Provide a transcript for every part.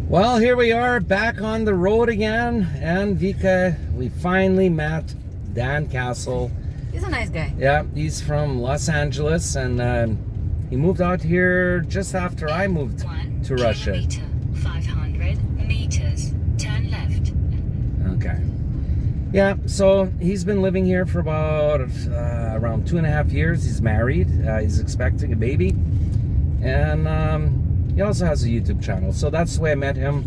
Well, here we are back on the road again, and Vika, we finally met Dan Castle. He's a nice guy. Yeah, he's from Los Angeles, and he moved out here just after I moved to Russia. 500 meters, turn left. Okay. Yeah, so he's been living here for about around 2.5 years. He's married. He's expecting a baby, and he also has a YouTube channel. So that's the way I met him,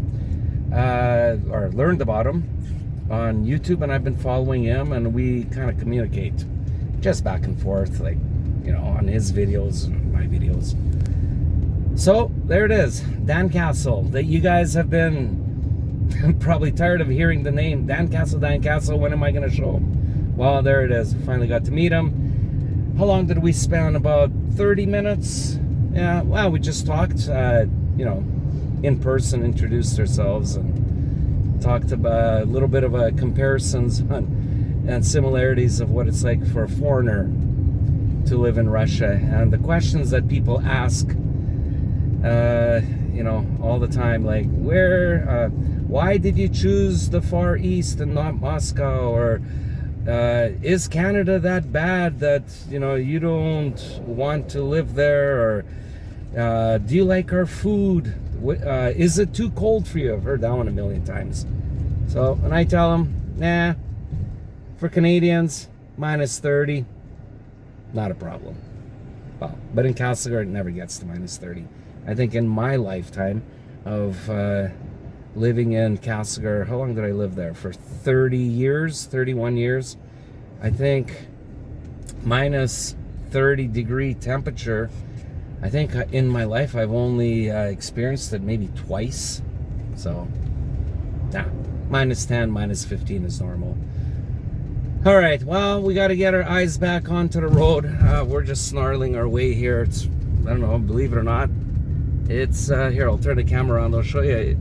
or learned about him on YouTube, and I've been following him, and we kind of communicate just back and forth, like, you know, on his videos and my videos. So there it is, Dan Castle. That you guys have been probably tired of hearing the name Dan Castle, Dan Castle. When am I going to show him? Well, there it is. Finally got to meet him. How long did we spend? About 30 minutes. Yeah, well, we just talked, you know, in person, introduced ourselves, and talked about a little bit of a comparisons and similarities of what it's like for a foreigner to live in Russia, and the questions that people ask, you know, all the time, like, why did you choose the Far East and not Moscow? Or is Canada that bad that, you know, you don't want to live there? Or do you like our food? Is it too cold for you? I've heard that one a million times. So, and I tell them, nah, for Canadians, -30, not a problem. Well, but in Castlegar, it never gets to -30. I think in my lifetime of living in Castlegar, how long did I live there? For 30 years, 31 years. I think -30-degree temperature, I think in my life I've only experienced it maybe twice. So, nah, -10, -15 is normal. All right, well, we got to get our eyes back onto the road. We're just snarling our way here. It's, I don't know, believe it or not, it's, here, I'll turn the camera on, I'll show you.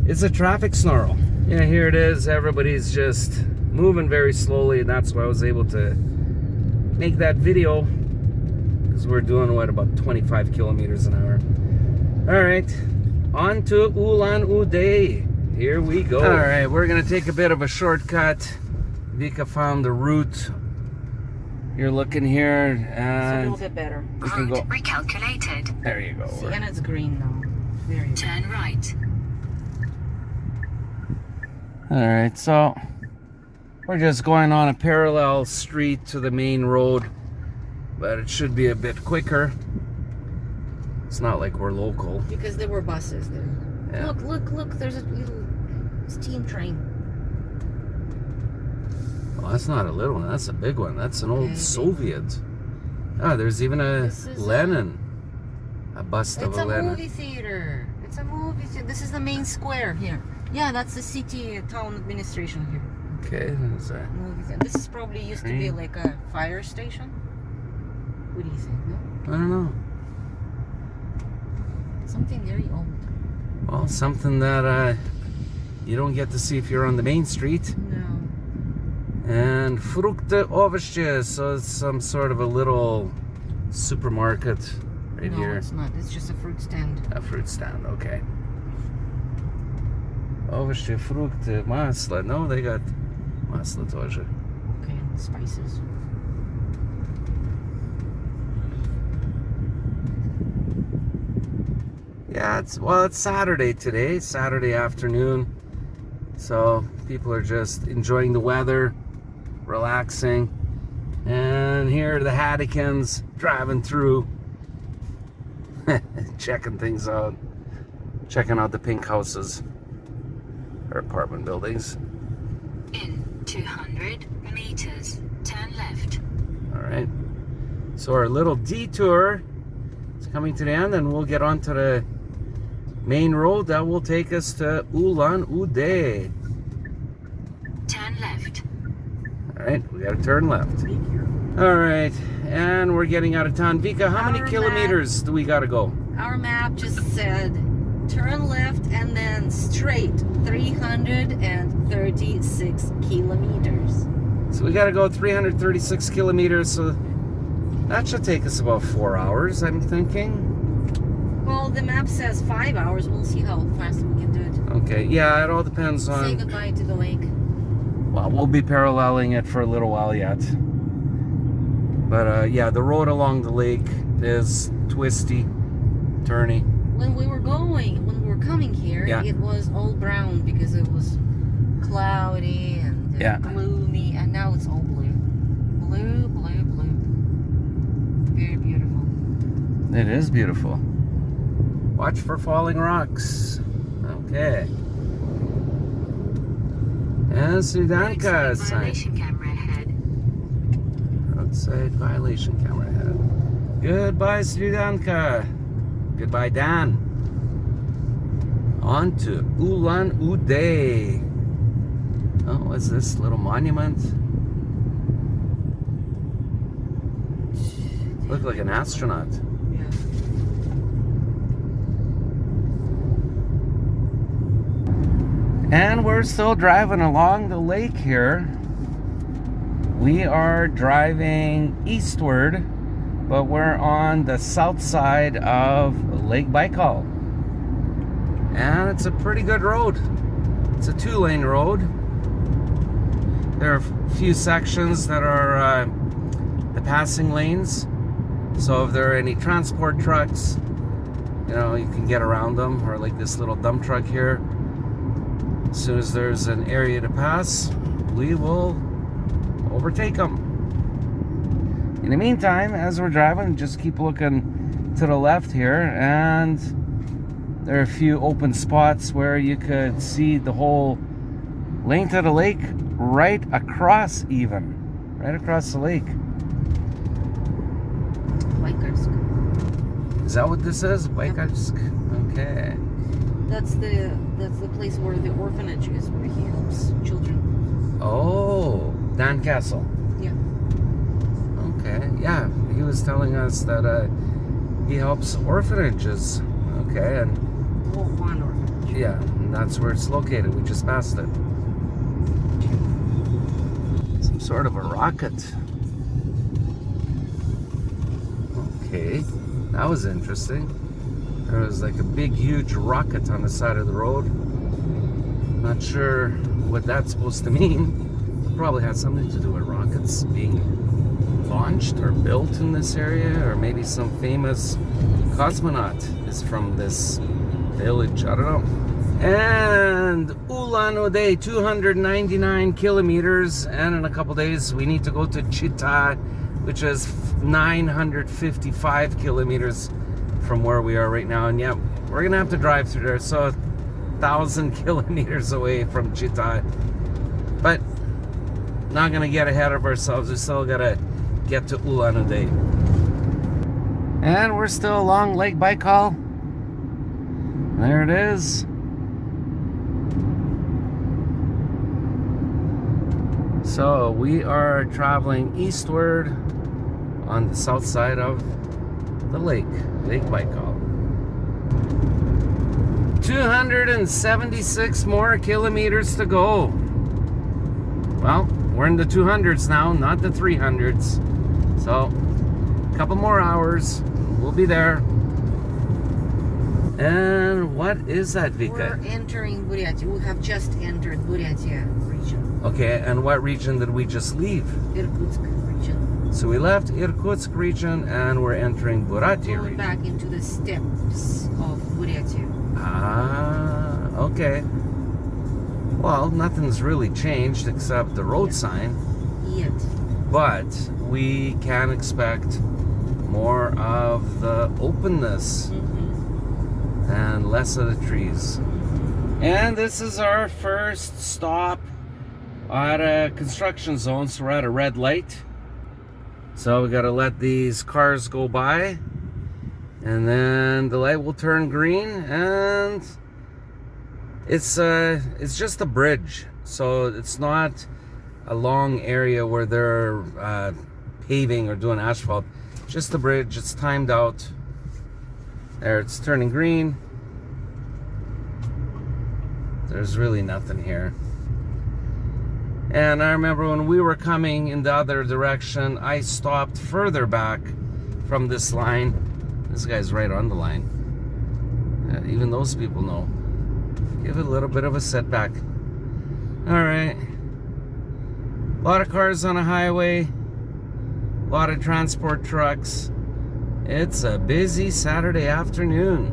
It's a traffic snarl. Yeah, here it is. Everybody's just moving very slowly, and that's why I was able to make that video, because we're doing, what, about 25 kilometers an hour. All right, on to Ulan Ude. Here we go. All right, we're gonna take a bit of a shortcut. Vika found the route. You're looking here, and it's a little bit better. We can go. Recalculated. There you go. See, and it's green now. There you go. Turn right. All right, so we're just going on a parallel street to the main road, but it should be a bit quicker. It's not like we're local. Because there were buses there. Yeah. Look, there's a little steam train. Well, that's not a little one, that's a big one. That's an old Soviet. Ah, there's even a Lenin. A bust of a Lenin. It's a movie theater. It's a movie theater. This is the main square here. Yeah, that's the city town administration here. Okay, that's a movie theater. This is probably used to be like a fire station. What do you think? No? I don't know. Something very old. Well, something that you don't get to see if you're on the main street. No. And frukte ovощи, so it's some sort of a little supermarket right here. No, it's not. It's just a fruit stand. A fruit stand, okay. Овощи, фрукты, масло. No, they got масло тоже. Okay, and spices. Yeah, it's Saturday today, Saturday afternoon. So people are just enjoying the weather, relaxing. And here are the Haddikins driving through, checking things out, checking out the pink houses or apartment buildings. In 200 meters, turn left. All right. So our little detour is coming to the end, and we'll get onto the main road that will take us to Ulan Ude. Turn left. All right, we got to turn left. All right, and we're getting out of town. Vika, how many kilometers do we got to go? Our map just said turn left and then straight 336 kilometers. So we got to go 336 kilometers, so that should take us about 4 hours, I'm thinking. Well, the map says 5 hours. We'll see how fast we can do it. Okay, yeah, it all depends Say on... goodbye to the lake. Well, we'll be paralleling it for a little while yet. But yeah, the road along the lake is twisty, turny. When we were coming here, Yeah. it was all brown because it was cloudy and Yeah. gloomy, and now it's all blue. Blue, blue, blue. Very beautiful. It is beautiful. Watch for falling rocks. Okay. And Slyudyanka Roadside sign. violation camera ahead. Roadside violation camera ahead. Goodbye, Slyudyanka. Goodbye, Dan. On to Ulan Ude. Oh, what's this little monument? Look like an astronaut. Yeah. And we're still driving along the lake here. We are driving eastward, but we're on the south side of Lake Baikal. And it's a pretty good road. It's a 2-lane road. There are a few sections that are the passing lanes. So if there are any transport trucks, you know, you can get around them, or like this little dump truck here. As soon as there's an area to pass, we will overtake them. In the meantime, as we're driving, just keep looking to the left here, and there are a few open spots where you could see the whole length of the lake right across the lake. Baikalsk. Is that what this is? Baikalsk? Okay. That's the place where the orphanage is, where he helps children. Oh, Dan Castle. Yeah. Okay, yeah, he was telling us that he helps orphanages. Okay, and Well, one orphanage. yeah, and that's where it's located. We just passed it. Some sort of a rocket. Okay, that was interesting. There was like a big, huge rocket on the side of the road. Not sure what that's supposed to mean. Probably had something to do with rockets being launched or built in this area, or maybe some famous cosmonaut is from this village. I don't know. And Ulan Ude, 299 kilometers, and in a couple days we need to go to Chita, which is 955 kilometers from where we are right now. And yeah, we're gonna have to drive through there, so 1,000 kilometers away from Chita. But not gonna get ahead of ourselves. We still gotta get to Ulan Ude. And we're still along Lake Baikal. There it is. So we are traveling eastward on the south side of the lake, Lake Baikal. 276 more kilometers to go. Well, we're in the 200s now, not the 300s. So, a couple more hours, we'll be there. And what is that, Vika? We're entering Buryatia. We have just entered Buryatia region. Okay, and what region did we just leave? Irkutsk region. So we left Irkutsk region and we're entering Buryatia Going region. back into the steppes of Buryatia. Ah, okay. Well, nothing's really changed except the road sign, Yet. but we can expect more of the openness and less of the trees. And this is our first stop at a construction zone, so we're at a red light. So we gotta let these cars go by, and then the light will turn green, and it's just a bridge, so it's not a long area where they're paving or doing asphalt. Just a bridge. It's timed out. There, it's turning green. There's really nothing here. And I remember when we were coming in the other direction, I stopped further back from this line. This guy's right on the line. Even those people know. Give it a little bit of a setback. All right. A lot of cars on a highway. A lot of transport trucks. It's a busy Saturday afternoon.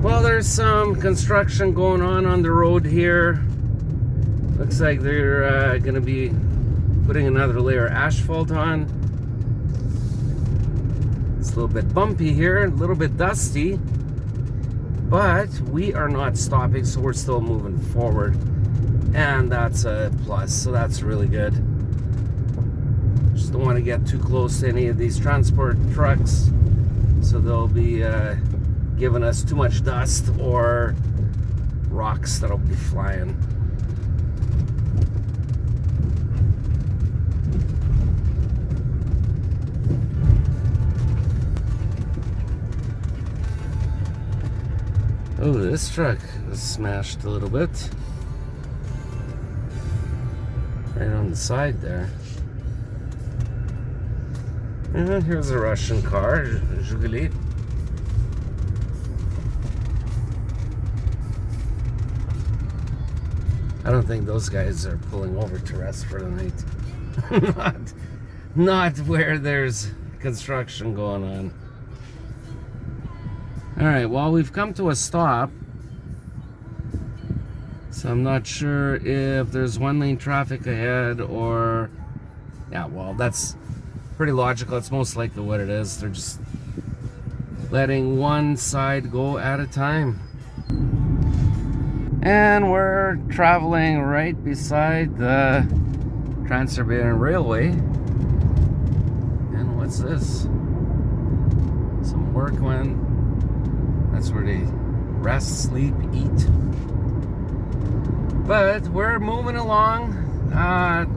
Well, there's some construction going on the road here. Looks like they're going to be putting another layer of asphalt on. It's a little bit bumpy here, a little bit dusty, but we are not stopping, so we're still moving forward, and that's a plus, so that's really good. Just don't want to get too close to any of these transport trucks, so they'll be giving us too much dust or rocks that'll be flying. Oh, this truck is smashed a little bit. Right on the side there. And here's a Russian car, Zhiguli. I don't think those guys are pulling over to rest for the night. not where there's construction going on. Alright, well, we've come to a stop. So I'm not sure if there's one lane traffic ahead or... Yeah, well, that's pretty logical. It's most likely what it is. They're just letting one side go at a time. And we're traveling right beside the Trans-Siberian Railway. And what's this? Some workmen. That's where they rest, sleep, eat. But we're moving along.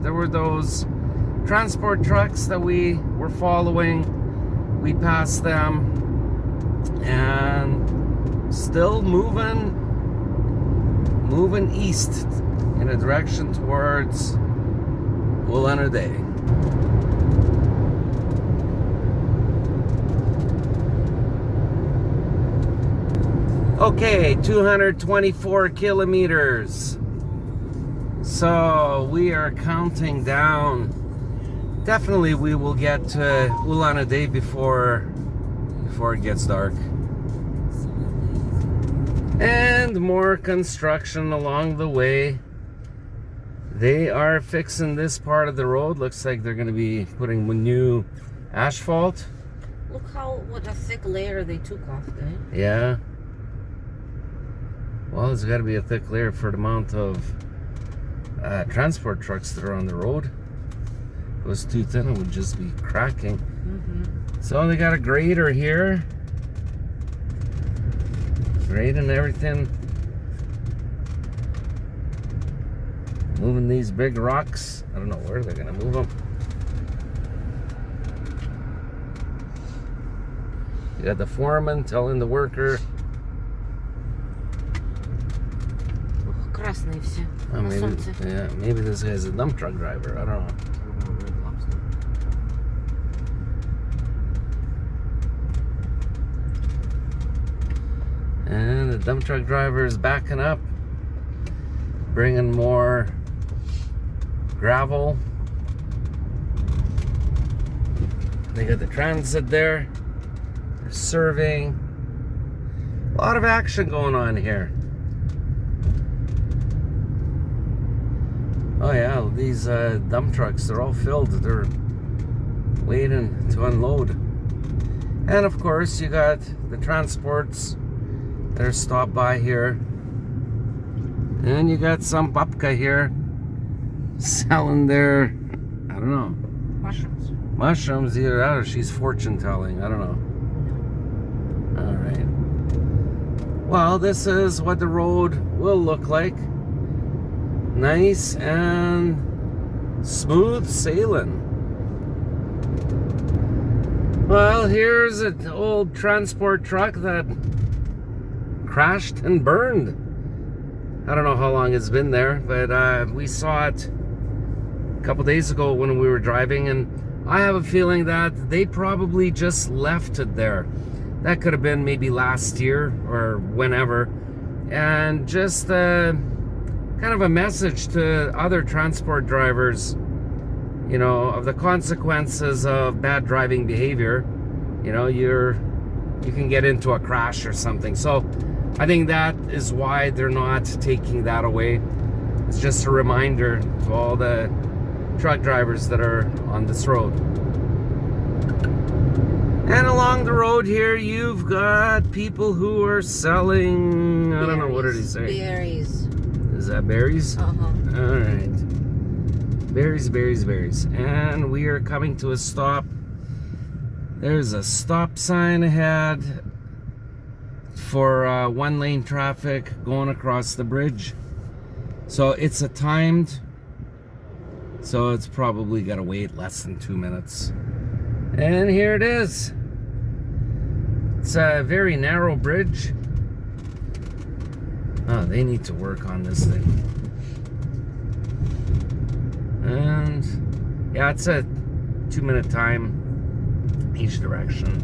There were those transport trucks that we were following. We passed them. And still moving east in a direction towards Ulan Ude. Okay, 224 kilometers. So we are counting down. Definitely we will get to Ulan Ude before it gets dark. And more construction along the way. They are fixing this part of the road. Looks like they're going to be putting new asphalt. Look what a thick layer they took off there. Yeah. Well, there's got to be a thick layer for the amount of transport trucks that are on the road. If it was too thin, it would just be cracking. So they got a grader here. Grading everything. Moving these big rocks. I don't know where they're going to move them. You got the foreman telling the worker. Красные все. Oh, maybe this guy's a dump truck driver. I don't know. And the dump truck driver is backing up, bringing more gravel. They got the transit there. They're serving. A lot of action going on here. Oh yeah, these dump trucks, they're all filled. They're waiting to unload. And of course, you got the transports that are stopped by here. And you got some babka here selling their, I don't know. Mushrooms. Mushrooms, either that or she's fortune telling. I don't know. Alright. Well, this is what the road will look like. Nice and smooth sailing. Well, here's an old transport truck that crashed and burned. I don't know how long it's been there, but we saw it a couple days ago when we were driving, and I have a feeling that they probably just left it there. That could have been maybe last year or whenever. And just kind of a message to other transport drivers, you know, of the consequences of bad driving behavior. You know, you can get into a crash or something. So I think that is why they're not taking that away. It's just a reminder to all the truck drivers that are on this road. And along the road here, you've got people who are selling, I don't know, what did he say? Berries. Is that berries? Uh-huh. All right. Berries, berries, berries. And we are coming to a stop. There's a stop sign ahead for one-lane traffic going across the bridge. So it's a timed, so it's probably got to wait less than 2 minutes. And here it is. It's a very narrow bridge. Oh, they need to work on this thing. And yeah, it's a 2-minute time each direction.